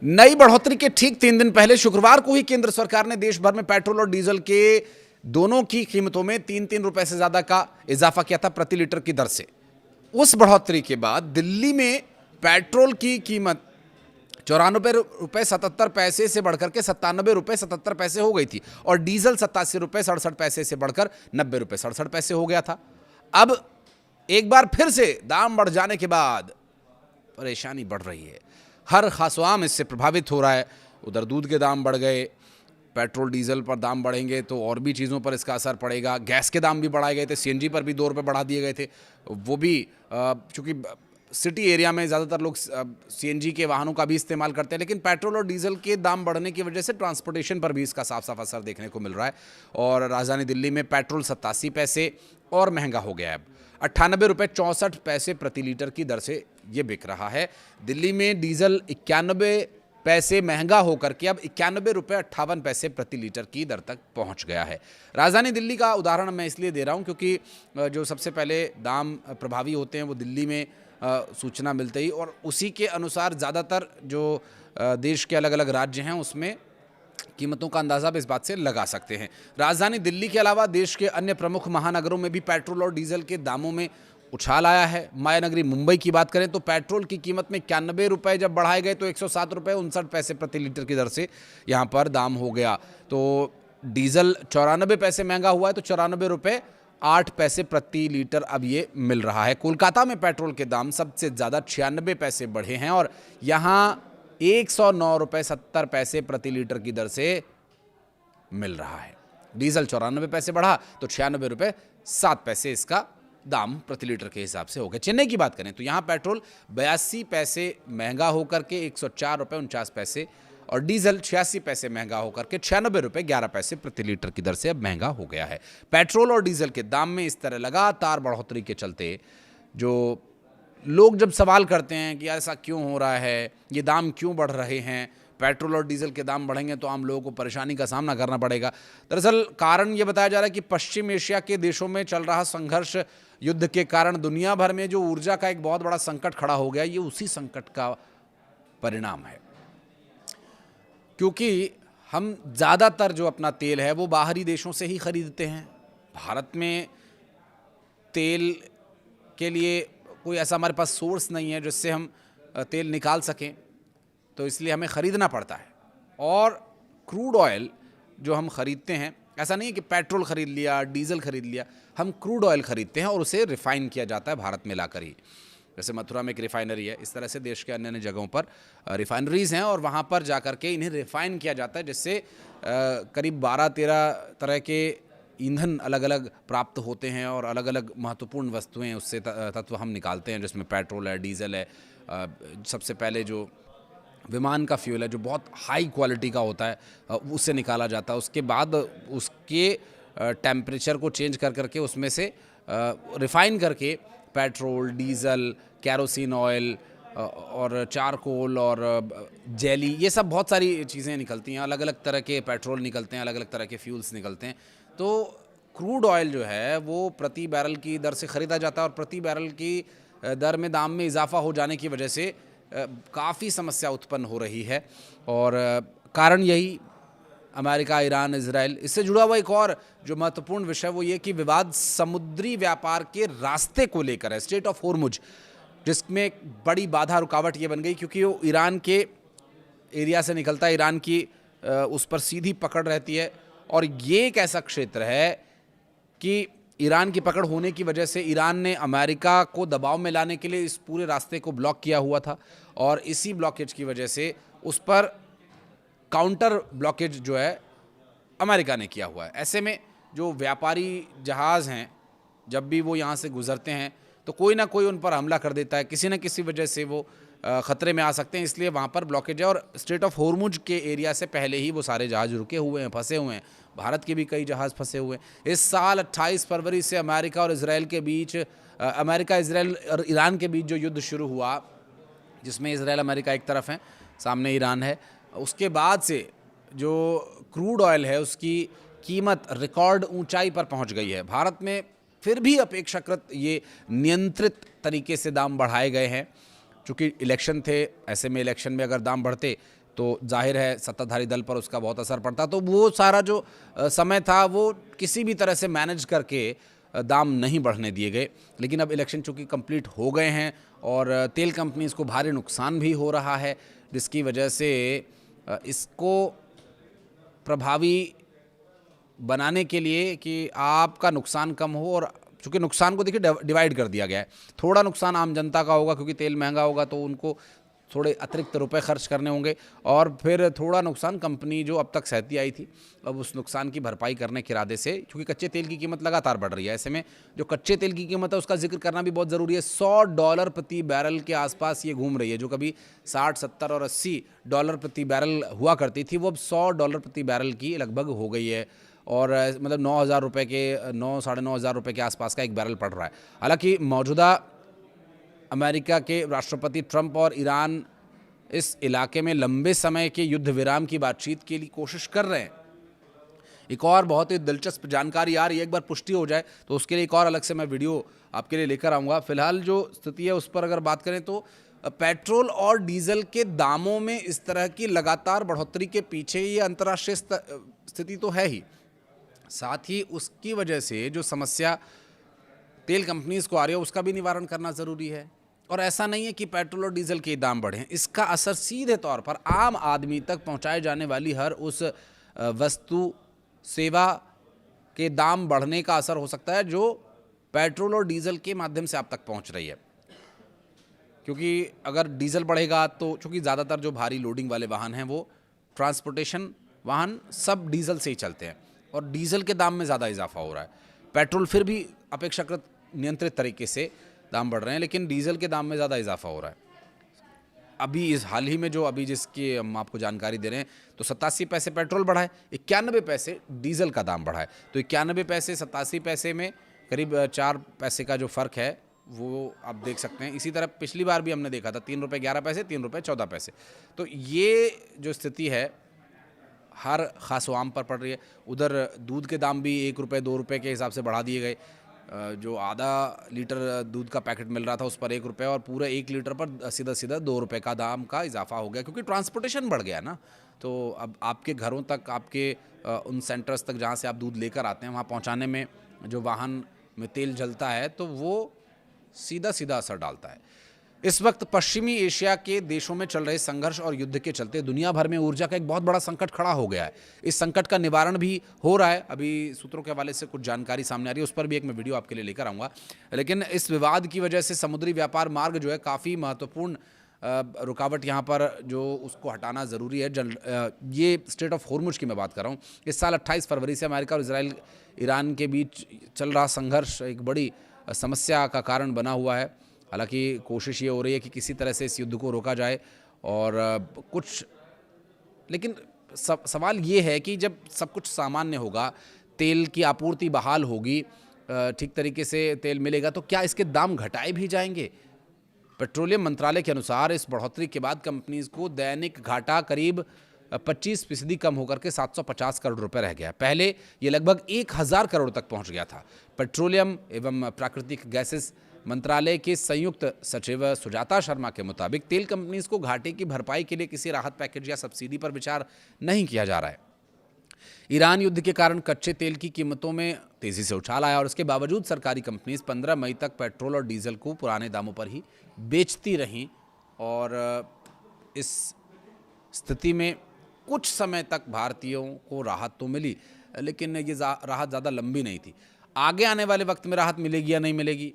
नई बढ़ोतरी के ठीक 3 दिन पहले शुक्रवार को ही केंद्र सरकार ने देश भर में पेट्रोल और डीजल के दोनों की कीमतों में 3-3 रुपए से ज्यादा का इजाफा किया था प्रति लीटर की दर से। उस बढ़ोतरी के बाद दिल्ली में पेट्रोल की कीमत 94 रुपए 77 पैसे से बढ़कर के 97 रुपए 77 पैसे हो गई थी और डीजल 87 रुपए 67 पैसे से बढ़कर 90 रुपए 67 पैसे हो गया था। अब एक बार फिर से दाम बढ़ जाने के बाद परेशानी बढ़ रही है। हर खासवाम इससे प्रभावित हो रहा है। उधर दूध के दाम बढ़ गए, पेट्रोल डीजल पर दाम बढ़ेंगे तो और भी चीज़ों पर इसका असर पड़ेगा। गैस के दाम भी बढ़ाए गए थे, सीएनजी पर भी 2 रुपये बढ़ा दिए गए थे। वो भी चूँकि सिटी एरिया में ज़्यादातर लोग सीएनजी के वाहनों का भी इस्तेमाल करते हैं, लेकिन पेट्रोल और डीजल के दाम बढ़ने की वजह से ट्रांसपोर्टेशन पर भी इसका साफ साफ असर देखने को मिल रहा है। और राजधानी दिल्ली में पेट्रोल 87 पैसे और महंगा हो गया है। अब 98 रुपये 64 पैसे प्रति लीटर की दर से ये बिक रहा है। दिल्ली में डीजल 91 पैसे महंगा होकर के अब 91 रुपये 58 पैसे प्रति लीटर की दर तक पहुंच गया है। राजधानी दिल्ली का उदाहरण मैं इसलिए दे रहा हूं क्योंकि जो सबसे पहले दाम प्रभावी होते हैं वो दिल्ली में सूचना मिलते ही, और उसी के अनुसार ज़्यादातर जो देश के अलग अलग राज्य हैं उसमें कीमतों का अंदाज़ा भी इस बात से लगा सकते हैं। राजधानी दिल्ली के अलावा देश के अन्य प्रमुख महानगरों में भी पेट्रोल और डीजल के दामों में उछाल आया है। मायानगरी मुंबई की बात करें तो पेट्रोल की कीमत में 91 रुपये जब बढ़ाए गए तो 107 रुपये 59 पैसे प्रति लीटर की दर से यहाँ पर दाम हो गया। तो डीजल 94 पैसे महंगा हुआ है तो 94 रुपये 8 पैसे प्रति लीटर अब ये मिल रहा है। कोलकाता में पेट्रोल के दाम सबसे ज़्यादा 96 पैसे बढ़े हैं और यहाँ 109 रुपये 70 पैसे प्रति लीटर की दर से मिल रहा है। डीजल 94 पैसे बढ़ा तो 96 रुपये 7 पैसे इसका दाम प्रति लीटर के हिसाब से हो गया। चेन्नई की बात करें तो यहाँ पेट्रोल 82 पैसे महंगा होकर के 104 रुपये 49 पैसे और डीजल 86 पैसे महंगा होकर के 96 रुपये 11 पैसे प्रति लीटर की दर से अब महंगा हो गया है। पेट्रोल और डीजल के दाम में इस तरह लगातार बढ़ोतरी के चलते जो लोग जब सवाल करते हैं कि ऐसा क्यों हो रहा है, ये दाम क्यों बढ़ रहे हैं, पेट्रोल और डीजल के दाम बढ़ेंगे तो आम लोगों को परेशानी का सामना करना पड़ेगा। दरअसल कारण ये बताया जा रहा है कि पश्चिम एशिया के देशों में चल रहा संघर्ष, युद्ध के कारण दुनिया भर में जो ऊर्जा का एक बहुत बड़ा संकट खड़ा हो गया, ये उसी संकट का परिणाम है। क्योंकि हम ज़्यादातर जो अपना तेल है वो बाहरी देशों से ही खरीदते हैं। भारत में तेल के लिए कोई ऐसा हमारे पास सोर्स नहीं है जिससे हम तेल निकाल सकें, तो इसलिए हमें ख़रीदना पड़ता है। और क्रूड ऑयल जो हम ख़रीदते हैं, ऐसा नहीं है कि पेट्रोल ख़रीद लिया, डीजल ख़रीद लिया, हम क्रूड ऑयल ख़रीदते हैं और उसे रिफ़ाइन किया जाता है भारत में लाकर ही। जैसे मथुरा में एक रिफ़ाइनरी है, इस तरह से देश के अन्य अन्य जगहों पर रिफ़ाइनरीज़ हैं और वहाँ पर जा कर के इन्हें रिफ़ाइन किया जाता है, जिससे करीब 12-13 तरह के ईंधन अलग अलग प्राप्त होते हैं और अलग अलग महत्वपूर्ण वस्तुएं उससे तत्व हम निकालते हैं, जिसमें पेट्रोल है, डीजल है। सबसे पहले जो विमान का फ्यूल है जो बहुत हाई क्वालिटी का होता है उससे निकाला जाता है। उसके बाद उसके टेम्परेचर को चेंज कर करके उसमें से रिफ़ाइन करके पेट्रोल, डीज़ल, कैरोसिन ऑयल और चारकोल और जेली, ये सब बहुत सारी चीज़ें निकलती हैं। अलग अलग तरह के पेट्रोल निकलते हैं, अलग अलग तरह के फ्यूल्स निकलते हैं। तो क्रूड ऑयल जो है वो प्रति बैरल की दर से ख़रीदा जाता है और प्रति बैरल की दर में दाम में इजाफा हो जाने की वजह से काफ़ी समस्या उत्पन्न हो रही है। और कारण यही अमेरिका, ईरान, इजराइल, इससे जुड़ा हुआ एक और जो महत्वपूर्ण विषय वो ये कि विवाद समुद्री व्यापार के रास्ते को लेकर है, स्ट्रेट ऑफ होर्मुज, जिसमें एक बड़ी बाधा रुकावट ये बन गई क्योंकि वो ईरान के एरिया से निकलता है, ईरान की उस पर सीधी पकड़ रहती है और ये एक ऐसा क्षेत्र है कि ईरान की पकड़ होने की वजह से ईरान ने अमेरिका को दबाव में लाने के लिए इस पूरे रास्ते को ब्लॉक किया हुआ था और इसी ब्लॉकेज की वजह से उस पर काउंटर ब्लॉकेज जो है अमेरिका ने किया हुआ है। ऐसे में जो व्यापारी जहाज़ हैं जब भी वो यहाँ से गुज़रते हैं तो कोई ना कोई उन पर हमला कर देता है, किसी न किसी वजह से वो ख़तरे में आ सकते हैं, इसलिए वहाँ पर ब्लॉकेज है। और स्ट्रेट ऑफ होर्मुज के एरिया से पहले ही वो सारे जहाज़ रुके हुए हैं, फंसे हुए हैं। भारत के भी कई जहाज़ फंसे हुए हैं। इस साल 28 फरवरी से अमेरिका और इजराइल के बीच, अमेरिका, इजराइल और ईरान के बीच जो युद्ध शुरू हुआ, जिसमें इजराइल, अमेरिका एक तरफ हैं, सामने ईरान है, उसके बाद से जो क्रूड ऑयल है उसकी कीमत रिकॉर्ड ऊंचाई पर पहुंच गई है। भारत में फिर भी अपेक्षाकृत ये नियंत्रित तरीके से दाम बढ़ाए गए हैं, चूँकि इलेक्शन थे, ऐसे में इलेक्शन में अगर दाम बढ़ते तो जाहिर है सत्ताधारी दल पर उसका बहुत असर पड़ता। तो वो सारा जो समय था वो किसी भी तरह से मैनेज करके दाम नहीं बढ़ने दिए गए। लेकिन अब इलेक्शन चूँकि कंप्लीट हो गए हैं और तेल कंपनीज को भारी नुकसान भी हो रहा है, जिसकी वजह से इसको प्रभावी बनाने के लिए कि आपका नुकसान कम हो, और चूँकि नुकसान को देखिए डिवाइड कर दिया गया है। थोड़ा नुकसान आम जनता का होगा क्योंकि तेल महंगा होगा तो उनको थोड़े अतिरिक्त रुपए खर्च करने होंगे, और फिर थोड़ा नुकसान कंपनी जो अब तक सहती आई थी अब उस नुकसान की भरपाई करने के इरादे से, क्योंकि कच्चे तेल की कीमत लगातार बढ़ रही है। ऐसे में जो कच्चे तेल की कीमत है उसका जिक्र करना भी बहुत ज़रूरी है। $100 प्रति बैरल के आसपास ये घूम रही है, जो कभी 60, 70 और $80 प्रति बैरल हुआ करती थी, वो अब $100 प्रति बैरल की लगभग हो गई है। और मतलब 9,000 रुपये के 9 साढ़े 9,000 रुपये के आसपास का एक बैरल पड़ रहा है। हालांकि मौजूदा अमेरिका के राष्ट्रपति ट्रंप और ईरान इस इलाके में लंबे समय के युद्ध विराम की बातचीत के लिए कोशिश कर रहे हैं। एक और बहुत ही दिलचस्प जानकारी आ रही है, एक बार पुष्टि हो जाए तो उसके लिए एक और अलग से मैं वीडियो आपके लिए लेकर आऊँगा। फिलहाल जो स्थिति है उस पर अगर बात करें तो पेट्रोल और डीजल के दामों में इस तरह की लगातार बढ़ोतरी के पीछे ये अंतर्राष्ट्रीय स्थिति तो है ही, साथ ही उसकी वजह से जो समस्या तेल कंपनीज को आ रही है उसका भी निवारण करना ज़रूरी है। और ऐसा नहीं है कि पेट्रोल और डीजल के दाम बढ़े, इसका असर सीधे तौर पर आम आदमी तक पहुंचाए जाने वाली हर उस वस्तु सेवा के दाम बढ़ने का असर हो सकता है जो पेट्रोल और डीजल के माध्यम से आप तक पहुंच रही है। क्योंकि अगर डीजल बढ़ेगा तो चूँकि ज़्यादातर जो भारी लोडिंग वाले वाहन हैं वो ट्रांसपोर्टेशन वाहन सब डीजल से ही चलते हैं और डीजल के दाम में ज़्यादा इजाफा हो रहा है। पेट्रोल फिर भी अपेक्षाकृत नियंत्रित तरीके से दाम बढ़ रहे हैं, लेकिन डीजल के दाम में ज़्यादा इजाफा हो रहा है। अभी इस हाल ही में जो अभी जिसकी हम आपको जानकारी दे रहे हैं तो 87 पैसे पेट्रोल बढ़ा है, 91 पैसे डीजल का दाम बढ़ा है। तो 91 पैसे 87 पैसे में करीब 4 पैसे का जो फ़र्क है वो आप देख सकते हैं। इसी तरह पिछली बार भी हमने देखा था ₹3.11, ₹3.14। तो ये जो स्थिति है हर ख़ास आम पर पड़ रही है। उधर दूध के दाम भी ₹1 ₹2 के हिसाब से बढ़ा दिए गए। जो आधा लीटर दूध का पैकेट मिल रहा था उस पर ₹1 और पूरे 1 लीटर पर सीधा सीधा ₹2 का दाम का इजाफा हो गया, क्योंकि ट्रांसपोर्टेशन बढ़ गया ना। तो अब आपके घरों तक, आपके उन सेंटर्स तक जहाँ से आप दूध लेकर आते हैं वहाँ पहुँचाने में जो वाहन में तेल जलता है तो वो सीधा सीधा असर डालता है। इस वक्त पश्चिमी एशिया के देशों में चल रहे संघर्ष और युद्ध के चलते दुनिया भर में ऊर्जा का एक बहुत बड़ा संकट खड़ा हो गया है। इस संकट का निवारण भी हो रहा है। अभी सूत्रों के हवाले से कुछ जानकारी सामने आ रही है, उस पर भी एक मैं वीडियो आपके लिए लेकर आऊँगा। लेकिन इस विवाद की वजह से समुद्री व्यापार मार्ग जो है काफ़ी महत्वपूर्ण रुकावट यहाँ पर जो उसको हटाना ज़रूरी है। ये स्ट्रेट ऑफ हॉर्मुज की मैं बात कर रहा हूँ। इस साल 28 फरवरी से अमेरिका और इजराइल ईरान के बीच चल रहा संघर्ष एक बड़ी समस्या का कारण बना हुआ है। हालांकि कोशिश ये हो रही है कि किसी तरह से इस युद्ध को रोका जाए और कुछ, लेकिन सवाल ये है कि जब सब कुछ सामान्य होगा, तेल की आपूर्ति बहाल होगी, ठीक तरीके से तेल मिलेगा, तो क्या इसके दाम घटाए भी जाएंगे? पेट्रोलियम मंत्रालय के अनुसार इस बढ़ोतरी के बाद कंपनीज को दैनिक घाटा करीब 25% कम होकर के 750 करोड़ रुपए रह गया। पहले ये लगभग 1000 करोड़ तक पहुंच गया था। पेट्रोलियम एवं प्राकृतिक गैसेस मंत्रालय के संयुक्त सचिव सुजाता शर्मा के मुताबिक तेल कंपनीज को घाटे की भरपाई के लिए किसी राहत पैकेज या सब्सिडी पर विचार नहीं किया जा रहा है। ईरान युद्ध के कारण कच्चे तेल की कीमतों में तेजी से उछाल आया और इसके बावजूद सरकारी कंपनीज 15 मई तक पेट्रोल और डीजल को पुराने दामों पर ही बेचती रहीं और इस स्थिति में कुछ समय तक भारतीयों को राहत तो मिली, लेकिन ये राहत ज़्यादा लंबी नहीं थी। आगे आने वाले वक्त में राहत मिलेगी या नहीं मिलेगी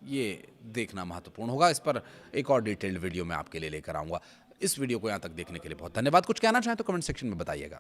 ये देखना महत्वपूर्ण होगा। इस पर एक और डिटेल्ड वीडियो मैं आपके लिए लेकर आऊँगा। इस वीडियो को यहाँ तक देखने के लिए बहुत धन्यवाद। कुछ कहना चाहें तो कमेंट सेक्शन में बताइएगा।